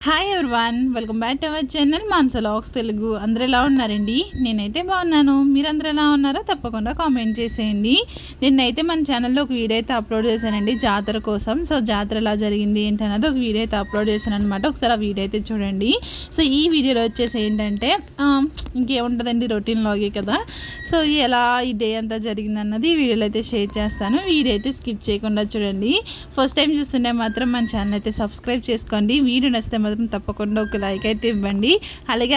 Hi everyone, welcome back to our channel Manasa vlogs Telugu. అందరూ ఎలా ఉన్నారండి? నేనైతే బాగున్నాను. మీరందరూ ఎలా ఉన్నారో తప్పకుండా కామెంట్ చేసేయండి. నిన్నైతే మన ఛానల్లో ఒక వీడియో అయితే అప్లోడ్ చేశానండి జాతర కోసం. సో జాతర ఎలా జరిగింది ఏంటన్నది ఒక వీడియో అయితే అప్లోడ్ చేశాను అనమాట. ఒకసారి ఆ వీడియో అయితే చూడండి. సో ఈ వీడియోలో వచ్చేసి ఏంటంటే ఇంకేముంటుందండి, రొటీన్ లాగే కదా. సో ఎలా ఈ డే అంతా జరిగింది అన్నది ఈ వీడియోలో అయితే షేర్ చేస్తాను. వీడియో అయితే స్కిప్ చేయకుండా చూడండి. ఫస్ట్ టైం చూస్తుంటే మాత్రం మన ఛానల్ అయితే సబ్స్క్రైబ్ చేసుకోండి. వీడియో నచ్చితే మాత్రం తప్పకుండా ఒక లైక్ అయితే ఇవ్వండి. అలాగే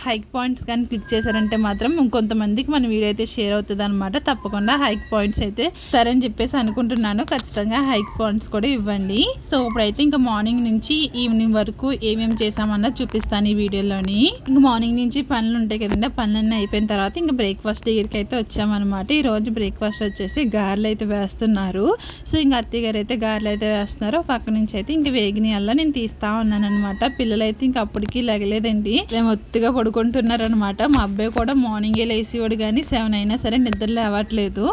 హైక్ పాయింట్స్ కానీ క్లిక్ చేశారంటే మాత్రం ఇంకొంతమందికి మన వీడియో అయితే షేర్ అవుతుంది అనమాట. తప్పకుండా హైక్ పాయింట్స్ అయితే సరే అని చెప్పేసి అనుకుంటున్నాను. ఖచ్చితంగా హైక్ పాయింట్స్ కూడా ఇవ్వండి. సో ఇప్పుడైతే ఇంకా మార్నింగ్ నుంచి ఈవినింగ్ వరకు ఏమేమి చేసామన్నది చూపిస్తాను ఈ వీడియోలోని. ఇంకా మార్నింగ్ నుంచి పనులు ఉంటాయి కదండి, పనులన్నీ అయిపోయిన తర్వాత ఇంకా బ్రేక్ఫాస్ట్ దగ్గరికి అయితే వచ్చామన్నమాట. ఈ రోజు బ్రేక్ఫాస్ట్ వచ్చేసి గారెలు అయితే వేస్తున్నారు. సో ఇంకా అత్తయ్య గారు అయితే గారెలు అయితే వేస్తున్నారు. పక్క నుంచి అయితే ఇంకా వేగిని అలా నేను తీస్తా ఉన్నాను అనమాట. పిల్లలు అయితే ఇంకా అప్పటికి లెగలేదండి, మేము ఒత్తిగా పడుకుంటున్నారు అనమాట. మా అబ్బాయి కూడా మార్నింగే లేసేవాడు కానీ 7 అయినా సరే నిద్ర లేవట్లేదు.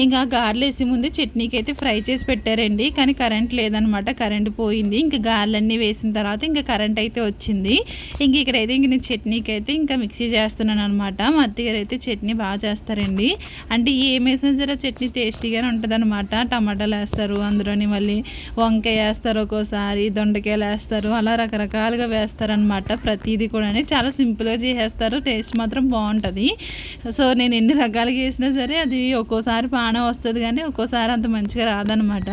ఇంకా గారెలు వేసి ముందు చట్నీకి అయితే ఫ్రై చేసి పెట్టారండి, కానీ కరెంట్ లేదనమాట. కరెంట్ పోయింది. ఇంకా గారెలన్నీ వేసిన తర్వాత ఇంకా కరెంట్ అయితే వచ్చింది. ఇంక ఇక్కడైతే ఇంక నేను చట్నీకి అయితే ఇంకా మిక్సీ చేస్తున్నాను అనమాట. మా అత్తగారు అయితే చట్నీ బాగా చేస్తారండి. అంటే ఏం వేసినా సరే చట్నీ టేస్టీగానే ఉంటుంది అనమాట. టమాటాలు వేస్తారు, అందులోని మళ్ళీ వంకాయ వేస్తారు, ఒక్కోసారి దొండకాయలు వేస్తారు, అలా రకరకాలుగా వేస్తారనమాట. ప్రతిదీ కూడా చాలా సింపుల్గా చేసేస్తారు. టేస్ట్ మాత్రం బాగుంటుంది. సో నేను ఎన్ని రకాలుగా వేసినా సరే అది ఒక్కోసారి పానం వస్తుంది కానీ ఒక్కోసారి అంత మంచిగా రాదనమాట.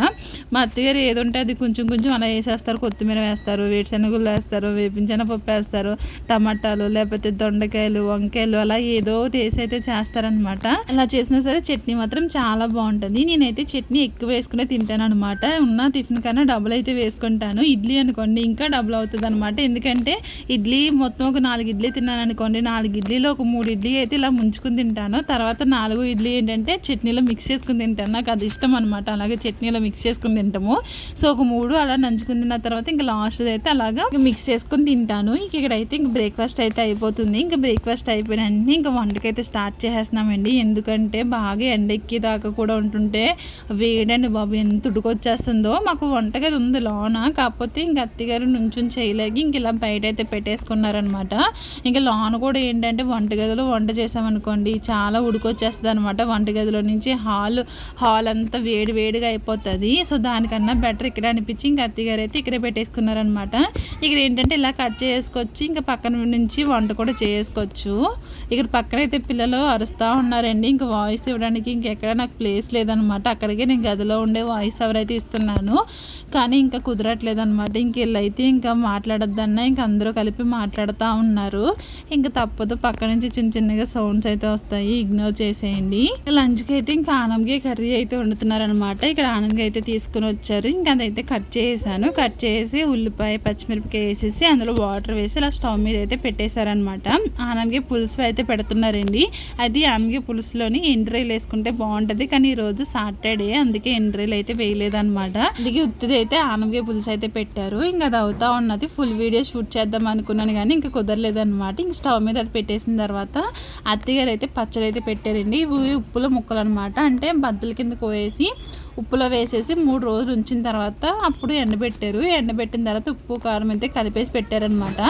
మా అత్తగారు ఏది ఉంటే అది కొంచెం కొంచెం అలా వేసేస్తారు. కొత్తిమీర వేస్తారు, వేరుశనగలు వేస్తారు, వేపించనపప్పు వేస్తారు, టమాటాలు లేకపోతే దొండకాయలు, వంకాయలు అలా ఏదో టేస్ట్ అయితే చేస్తారనమాట. అలా చేసినా సరే చట్నీ మాత్రం చాలా బాగుంటుంది. నేనైతే చట్నీ ఎక్కువ వేసుకునే తింటాను అనమాట. ఉన్న టిఫిన్ కన్నా డబుల్ అయితే వేసుకుంటాను. ఇడ్లీ అనుకోండి ఇంకా డబుల్ అవుతుంది అనమాట. ఎందుకంటే ఇడ్లీ మొత్తం ఒక 4 ఇడ్లీ తిన్నాను అనుకోండి, 4 ఇడ్లీలో ఒక 3 ఇడ్లీ అయితే ఇలా ముంచుకుని తింటాను. తర్వాత 4 ఇడ్లీ ఏంటంటే చట్నీలో మిక్స్ చేసుకుని తింటాను. నాకు అది ఇష్టం అనమాట. అలాగే చట్నీలో మిక్స్ చేసుకుని తింటాము. సో ఒక 3 అలా నంచుకుని తిన్న తర్వాత ఇంకా లాస్ట్ అయితే అలాగా మిక్స్ చేసుకుని తింటాను. ఇక్కడైతే ఇంక బ్రేక్ఫాస్ట్ అయితే అయిపోతుంది. ఇంకా బ్రేక్ఫాస్ట్ అయిపోయిన వెంటనే ఇంకా వంటకైతే స్టార్ట్ చేసేస్తున్నామండి. ఎందుకంటే బాగా ఎండెక్కి దాకా కూడా ఉంటుంటే వేడండి బాబు, ఎంత ఉడుకొచ్చేస్తుందో. మాకు వంటగది ఉంది లోన, కాకపోతే ఇంక అత్తగారు నుంచుని చేయలేక ఇంక ఇలా బయట అయితే పెట్టేసుకున్నారనమాట. ఇంకా లోన కూడా ఏంటంటే వంటగదిలో వంట చేసామనుకోండి చాలా ఉడికొచ్చేస్తుంది అనమాట. వంటగదిలో నుంచి హాల్ అంతా వేడిగా అయిపోతుంది. సో దానికన్నా బెటర్ ఇక్కడ అనిపించి ఇంకా అత్తగారు అయితే ఇక్కడే పెట్టేసుకున్నారనమాట. ఇక్కడ ఏంటంటే ఇలా కట్ చేసుకోవచ్చు, ఇంకా పక్కన నుంచి వంట కూడా చేసుకోవచ్చు. ఇక్కడ పక్కన అయితే పిల్లలు అరుస్తూ ఉన్నారండి. ఇంకా వాయిస్ ఇవ్వడానికి ఇంకెక్కడ నాకు ప్లేస్ లేదనమాట. అక్కడికే నేను గదిలో ఉండే వాయిస్ ఎవరైతే ఇస్తున్నాను, కానీ ఇంకా కుదరట్లేదు అనమాట. ఇంక వీళ్ళైతే ఇంకా మాట్లాడొద్దన్నా ఇంకా అందరూ కలిపి మాట్లాడుతూ ఉన్నారు. ఇంకా తప్పదు, పక్క నుంచి చిన్నగా సౌండ్స్ అయితే వస్తాయి, ఇగ్నోర్ చేసేయండి. లంచ్కి అయితే ఇంకా ఆనంగే కర్రీ అయితే వండుతున్నారనమాట. ఇక్కడ ఆనంగా అయితే తీసుకుని వచ్చారు. ఇంకా అదైతే కట్ చేసాను. కట్ చేసి ఉల్లిపాయ పచ్చిమిరపకాయ వేసేసి అందులో వాటర్ వేసి ఇలా స్టవ్ మీద అయితే పెట్టేశారనమాట. ఆనంగే పులుసు అయితే పెడుతున్నారండి. అది ఆనంగే పులుసులోని ఎండ్రాయిలు వేసుకుంటే బాగుంటుంది, కానీ ఈరోజు సాటర్డే అందుకే ఎండ్రాయిలు అయితే వేయలేదనమాట. అందుకే ఉత్తిది అయితే ఆనంగే పులుసు అయితే పెట్టారు. ఇంకా అది అవుతా ఉన్నది. ఫుల్ వీడియో షూట్ చేద్దాం అనుకున్నాను కానీ ఇంకా కుదరలేదనమాట. ఇంక స్టవ్ మీద అది పెట్టేసిన తర్వాత అత్తగారు అయితే పచ్చడి అయితే పెట్టారండి. ఇవి ఉప్పుల ముక్కలు అనమాట. అంటే బద్దల కింద కోసి ఉప్పులో వేసేసి 3 రోజులు ఉంచిన తర్వాత అప్పుడు ఎండబెట్టారు. ఎండబెట్టిన తర్వాత ఉప్పు కారం అయితే కలిపేసి పెట్టారనమాట.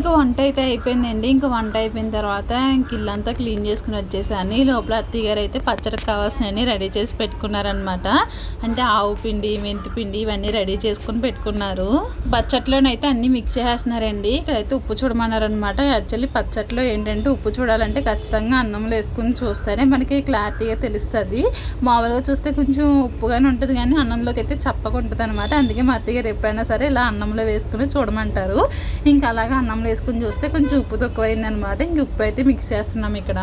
ఇంకా వంట అయితే అయిపోయిందండి. ఇంకా వంట అయిపోయిన తర్వాత ఇంక ఇల్లంతా క్లీన్ చేసుకుని వచ్చేసాను. ఈ లోపల అత్తయ్య గారు అయితే పచ్చడికి కావాల్సినవన్నీ రెడీ చేసి పెట్టుకున్నారనమాట. అంటే ఆవు పిండి, మెంతి పిండి ఇవన్నీ రెడీ చేసుకుని పెట్టుకున్నారు. పచ్చట్లోనైతే అన్నీ మిక్స్ చేస్తున్నారండి. ఇక్కడైతే ఉప్పు చూడమన్నారనమాట. యాక్చువల్లీ పచ్చట్లో ఏంటంటే ఉప్పు చూడాలంటే ఖచ్చితంగా అన్నంలో వేసుకుని చూస్తేనే మనకి క్లారిటీగా తెలుస్తుంది. మామూలుగా చూస్తే కొంచెం ఉప్పుగానే ఉంటుంది కానీ అన్నంలోకి అయితే చప్పగా ఉంటుంది అనమాట. అందుకే మా అత్తయ్య గారు ఎప్పుడైనా సరే ఇలా అన్నంలో వేసుకుని చూడమంటారు. ఇంకా అలాగా అన్నంలో వేసుకుని చూస్తే కొంచెం ఉప్పు తక్కువైంది అనమాట. ఇంక ఉప్పు అయితే మిక్స్ చేస్తున్నాం ఇక్కడ.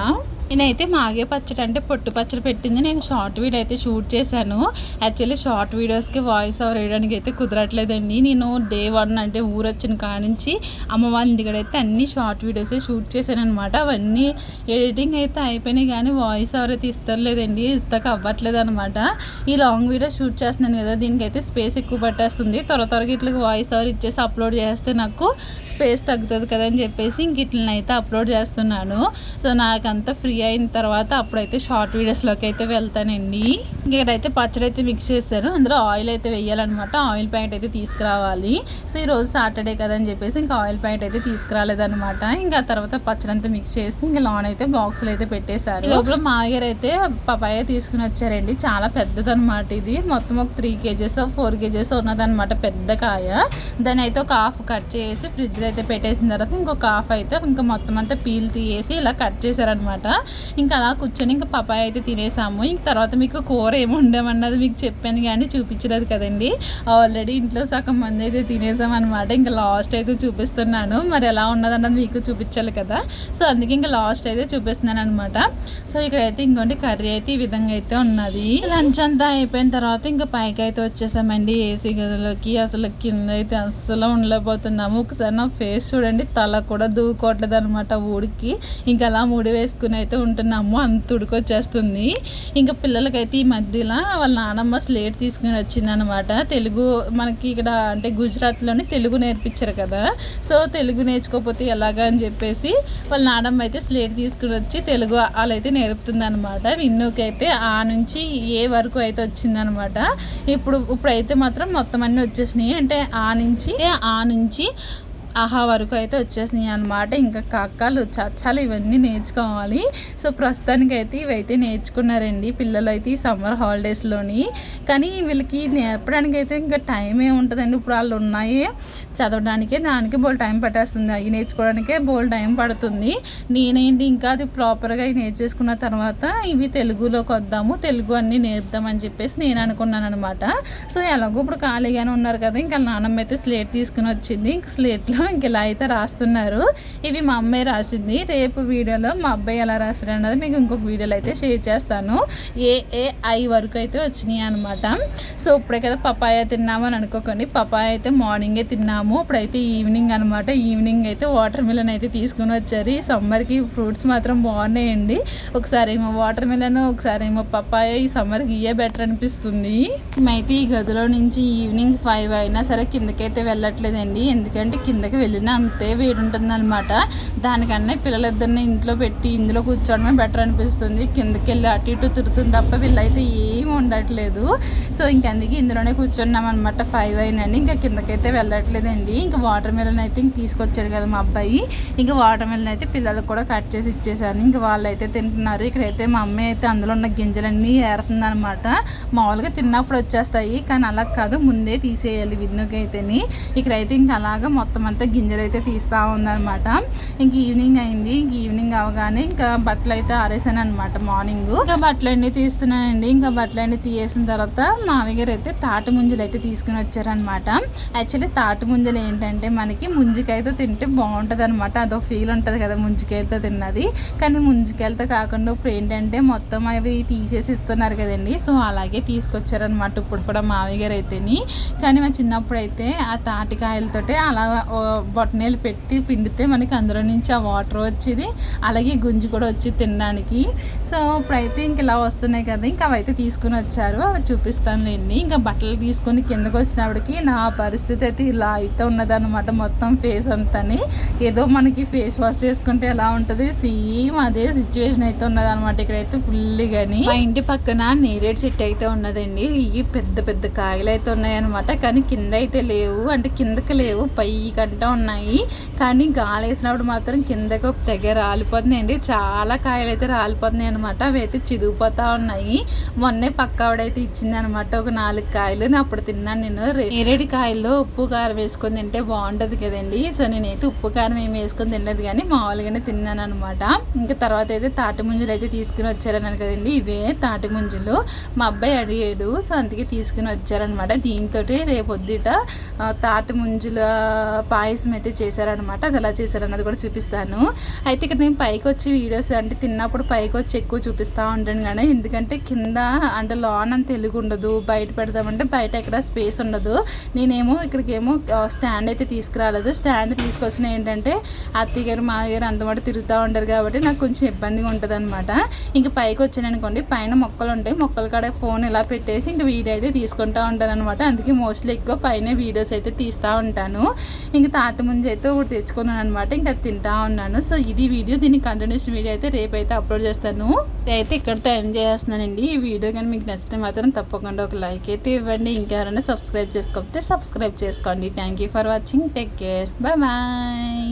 నేనైతే మాగే పచ్చడి అంటే పొట్టు పచ్చడి పెట్టింది నేను షార్ట్ వీడియో అయితే షూట్ చేశాను. యాక్చువల్లీ షార్ట్ వీడియోస్కి వాయిస్ ఓవర్ వేయడానికి అయితే కుదరట్లేదండి. నేను డే 1 అంటే ఊరు వచ్చిన కానించి అమ్మ వాళ్ళ ఇంటికాడ అయితే అన్ని షార్ట్ వీడియోసే షూట్ చేశాను అనమాట. అవన్నీ ఎడిటింగ్ అయితే అయిపోయినాయి కానీ వాయిస్ ఓవర్ అయితే ఇస్తలేదండి, ఇస్తాక అవ్వట్లేదు అనమాట. ఈ లాంగ్ వీడియో షూట్ చేస్తున్నాను కదా, దీనికైతే స్పేస్ ఎక్కువ పట్టేస్తుంది. త్వరగా ఇట్లా వాయిస్ ఓవర్ ఇచ్చేసి అప్లోడ్ చేస్తే నాకు స్పేస్ తగ్గుతుంది కదా అని చెప్పేసి ఇంక ఇట్లనైతే అప్లోడ్ చేస్తున్నాను. సో నాకంతా ఫ్రీ అయిన తర్వాత అప్పుడైతే షార్ట్ వీడియోస్లోకి అయితే వెళ్తానండి. ఇక్కడైతే పచ్చడి అయితే మిక్స్ చేశారు. అందులో ఆయిల్ అయితే వేయాలన్నమాట. ఆయిల్ ప్యాకెట్ అయితే తీసుకురావాలి. సో ఈరోజు సాటర్డే కదా అని చెప్పేసి ఇంకా ఆయిల్ ప్యాకెట్ అయితే తీసుకురాలేదన్నమాట. ఇంకా తర్వాత పచ్చడి అంతా మిక్స్ చేసి ఇంకా లోన్ అయితే బాక్సులు అయితే పెట్టేశారు. లోపల మాగారు అయితే పపాయ తీసుకుని వచ్చారండి. చాలా పెద్దదన్నమాట. ఇది మొత్తం ఒక 3 kgs 4 kgs ఉన్నదన్నమాట పెద్ద కాయ. దాన్ని అయితే ఒక హాఫ్ కట్ చేసి ఫ్రిడ్జ్లో అయితే పెట్టేసిన తర్వాత ఇంకొక హాఫ్ అయితే ఇంకా మొత్తం అంతా పీల్ తీసేసి ఇలా కట్ చేశారనమాట. ఇంకా అలా కూర్చొని ఇంకా పపాయ అయితే తినేసాము. ఇంక తర్వాత మీకు కూర ఏమి ఉండమన్నది మీకు చెప్పాను కానీ చూపించలేదు కదండి. ఆల్రెడీ ఇంట్లో సగం మంది అయితే తినేసాం అనమాట. ఇంకా లాస్ట్ అయితే చూపిస్తున్నాను. మరి ఎలా ఉన్నదన్నది మీకు చూపించాలి కదా, సో అందుకే ఇంకా లాస్ట్ అయితే చూపిస్తున్నాను అనమాట. సో ఇక్కడైతే ఇంకోటి కర్రీ అయితే ఈ విధంగా అయితే ఉన్నది. లంచ్ అంతా అయిపోయిన తర్వాత ఇంకా పైకి అయితే వచ్చేసామండి ఏసీ గదిలోకి. అసలు కింద అయితే అస్సలు ఉండలేకపోతున్నాము. ఒకసారి నా ఫేస్ చూడండి, తల కూడా దూకోవట్లేదు అనమాట ఊడికి. ఇంకా అలా ముడి వేసుకుని అయితే ఉంటున్నాము, అంత ఉడికొచ్చేస్తుంది. ఇంకా పిల్లలకైతే ఈ మధ్యలో వాళ్ళ నానమ్మ స్లేట్ తీసుకుని వచ్చిందనమాట. తెలుగు మనకి ఇక్కడ అంటే గుజరాత్లోనే తెలుగు నేర్పించారు కదా, సో తెలుగు నేర్చుకోకపోతే ఎలాగా అని చెప్పేసి వాళ్ళ నానమ్మ అయితే స్లేట్ తీసుకుని వచ్చి తెలుగు వాళ్ళైతే నేర్పుతుంది అనమాట. విన్నుకైతే ఆ నుంచి ఏ వరకు అయితే వచ్చిందనమాట. ఇప్పుడైతే మాత్రం మొత్తం అన్నీ వచ్చేసినాయి. అంటే ఆ నుంచి ఆహా వరకు అయితే వచ్చేసినాయి అనమాట. ఇంకా కక్కలు చచ్చాలు ఇవన్నీ నేర్చుకోవాలి. సో ప్రస్తుతానికి అయితే ఇవైతే నేర్చుకున్నారండి పిల్లలు అయితే ఈ సమ్మర్ హాలిడేస్లోని. కానీ వీళ్ళకి నేర్పడానికి అయితే ఇంకా టైం ఏముంటుందండి. ఇప్పుడు వాళ్ళు ఉన్నాయి చదవడానికే దానికి బోల్ టైం పట్టేస్తుంది, అవి నేర్చుకోవడానికే బోల్ టైం పడుతుంది. నేనేంటి ఇంకా అది ప్రాపర్గా నేర్చేసుకున్న తర్వాత ఇవి తెలుగులోకి వద్దాము, తెలుగు అన్నీ నేర్పుదామని చెప్పేసి నేను అనుకున్నాను అనమాట. సో ఎలాగో ఇప్పుడు ఖాళీగానే ఉన్నారు కదా, ఇంకా నాన్నమ్మ అయితే స్లేట్ తీసుకుని వచ్చింది. ఇంక స్లేట్లో ఇంక ఇలా అయితే రాస్తున్నారు. ఇవి మా అమ్మాయి రాసింది. రేపు వీడియోలో మా అబ్బాయి ఎలా రాశాడు అన్నది మీకు ఇంకొక వీడియోలో అయితే షేర్ చేస్తాను. ఐ వరకు అయితే వచ్చినాయి అనమాట. సో ఇప్పుడే కదా పపాయ తిన్నామని అనుకోకండి, పపాయ అయితే మార్నింగే తిన్నాము. ఇప్పుడైతే ఈవినింగ్ అనమాట. ఈవినింగ్ అయితే వాటర్ మిలన్ అయితే తీసుకుని వచ్చారు. ఈ సమ్మర్కి ఫ్రూట్స్ మాత్రం బాగున్నాయండి. ఒకసారి ఏమో వాటర్ మిలన్, ఒకసారి ఏమో పపాయ. ఈ సమ్మర్కి ఇయే బెటర్ అనిపిస్తుంది. మేమైతే ఈ గదిలో నుంచి ఈవినింగ్ 5 అయినా సరే కిందకైతే వెళ్ళట్లేదండి. ఎందుకంటే కిందకి వెళ్ళినా అంతే వేడి ఉంటుంది అనమాట. దానికన్నా పిల్లలిద్దరిని ఇంట్లో పెట్టి ఇందులో కూర్చోవడమే బెటర్ అనిపిస్తుంది. కిందకి వెళ్ళి అటు ఇటు తిరుగుతుంది తప్ప వీళ్ళైతే ఏమి ఉండట్లేదు. సో ఇంకందుకే ఇందులోనే కూర్చున్నాం అనమాట. 5 అయినండి, ఇంకా కిందకైతే వెళ్ళట్లేదండి. ఇంకా వాటర్ మిలన్ అయితే ఇంక తీసుకొచ్చాడు కదా మా అబ్బాయి. ఇంకా వాటర్ మిలన్ అయితే పిల్లలకు కూడా కట్ చేసి ఇచ్చేసాను. ఇంకా వాళ్ళు అయితే తింటున్నారు. ఇక్కడైతే మా అమ్మాయి అయితే అందులో ఉన్న గింజలన్నీ ఏరుతుంది అనమాట. మామూలుగా తిన్నప్పుడు వచ్చేస్తాయి కానీ అలా కాదు, ముందే తీసేయాలి విన్నుకి అయితేని. ఇక్కడైతే ఇంకా అలాగా మొత్తం అంతా గింజలు అయితే తీస్తూ ఉందనమాట. ఇంక ఈవినింగ్ అయింది. ఇంక ఈవినింగ్ అవగానే ఇంకా బట్టలు అయితే ఆరేసాను అనమాట. మార్నింగ్ ఇంకా బట్టలన్నీ తీస్తున్నానండి. ఇంకా బట్టలన్నీ తీసేసిన తర్వాత మామయ్య గారు అయితే తాటి ముంజలు అయితే తీసుకుని వచ్చారనమాట. యాక్చువల్లీ తాటి ముంజలు ఏంటంటే మనకి ముంజికాయతో తింటే బాగుంటుంది అనమాట. అదో ఫీల్ ఉంటుంది కదా ముంజికాయలతో తిన్నది. కానీ ముంజికాయలతో కాకుండా ఇప్పుడు ఏంటంటే మొత్తం అవి తీసేసి ఇస్తున్నారు కదండి, సో అలాగే తీసుకొచ్చారనమాట ఇప్పుడు కూడా మామయ్య గారు అయితేని. కానీ మా చిన్నప్పుడు అయితే ఆ తాటికాయలతోటే అలా బొట్టనేలు పెట్టి పిండితే మనకి అందులో నుంచి ఆ వాటర్ వచ్చేది, అలాగే గుంజి కూడా వచ్చి తినడానికి. సో ఇప్పుడైతే ఇంక ఇలా వస్తున్నాయి కదా, ఇంకా అవైతే తీసుకుని వచ్చారు. అవి చూపిస్తానులేండి. ఇంకా బట్టలు తీసుకొని కిందకు వచ్చినప్పటికి నా పరిస్థితి అయితే ఇలా అయితే ఉన్నదన్నమాట. మొత్తం ఫేస్ అంతాని ఏదో మనకి ఫేస్ వాష్ చేసుకుంటే ఎలా ఉంటుంది సేమ్ అదే సిచ్యువేషన్ అయితే ఉన్నదన్నమాట. ఇక్కడైతే ఫుల్లీ కానీ మా ఇంటి పక్కన నేరేడు చెట్టు అయితే ఉన్నదండి. ఇవి పెద్ద పెద్ద కాయలు అయితే ఉన్నాయన్నమాట. కానీ కింద అయితే లేవు, అంటే కిందకి లేవు, పై కంట బయట ఉన్నాయి. కానీ గాలి వేసినప్పుడు మాత్రం కిందకు తెగ రాలిపోతున్నాయండి. చాలా కాయలు అయితే రాలిపోతున్నాయి అనమాట. అవి అయితే చిదిగిపోతూ ఉన్నాయి. మొన్నే పక్క ఆవిడైతే ఇచ్చింది అనమాట ఒక 4 కాయలు. నేను అప్పుడు తిన్నాను. నేను నేరేడి కాయల్లో ఉప్పు కారం వేసుకొని తింటే బాగుంటుంది కదండి. సో నేనైతే ఉప్పు కారం ఏమి వేసుకొని తినలేదు, కానీ మామూలుగానే తిన్నాను అనమాట. ఇంకా తర్వాత అయితే తాటి ముంజలు అయితే తీసుకుని వచ్చారన్నాను కదండి. ఇవే తాటి ముంజలు మా అబ్బాయి అడిగాడు, సో అందుకే తీసుకుని వచ్చారనమాట. దీంతో రేపొద్దుట తాటి ముంజుల పాయసం అయితే చేశారనమాట. అది ఎలా చేశారన్నది కూడా చూపిస్తాను. అయితే ఇక్కడ నేను పైకి వచ్చి వీడియోస్ అంటే తిన్నప్పుడు పైకి వచ్చి ఎక్కువ చూపిస్తూ ఉంటాను కానీ, ఎందుకంటే కింద అంటే లోన్ అంత తెలుగు ఉండదు. బయట పెడదామంటే బయట ఎక్కడ స్పేస్ ఉండదు. నేనేమో ఇక్కడికేమో స్టాండ్ అయితే తీసుకురాలేదు. స్టాండ్ తీసుకొచ్చిన ఏంటంటే అత్తయ్య గారు మామయ్య అంతమాట తిరుగుతూ ఉంటారు కాబట్టి నాకు కొంచెం ఇబ్బందిగా ఉంటుంది అనమాట. ఇంక పైకి వచ్చాను అనుకోండి, పైన మొక్కలు ఉంటాయి, మొక్కల కాడ ఫోన్ ఇలా పెట్టేసి ఇంక వీడియో అయితే తీసుకుంటూ ఉంటాను అనమాట. అందుకే మోస్ట్లీ ఎక్కువ పైన వీడియోస్ అయితే తీస్తూ ఉంటాను. ఇంక తాటి ముంజ అయితే ఒకటి తెచ్చుకున్నాను అనమాట. ఇంకా తింటా ఉన్నాను. సో ఇది వీడియో, దీని కంటిన్యూషన్ వీడియో అయితే రేపు అయితే అప్లోడ్ చేస్తాను. అయితే ఇక్కడితో ఎంజాయ్ చేస్తున్నానండి. ఈ వీడియో కానీ మీకు నచ్చితే మాత్రం తప్పకుండా ఒక లైక్ అయితే ఇవ్వండి. ఇంకెవరైనా సబ్స్క్రైబ్ చేసుకోకపోతే సబ్స్క్రైబ్ చేసుకోండి. Thank you for watching. Take care. Bye bye.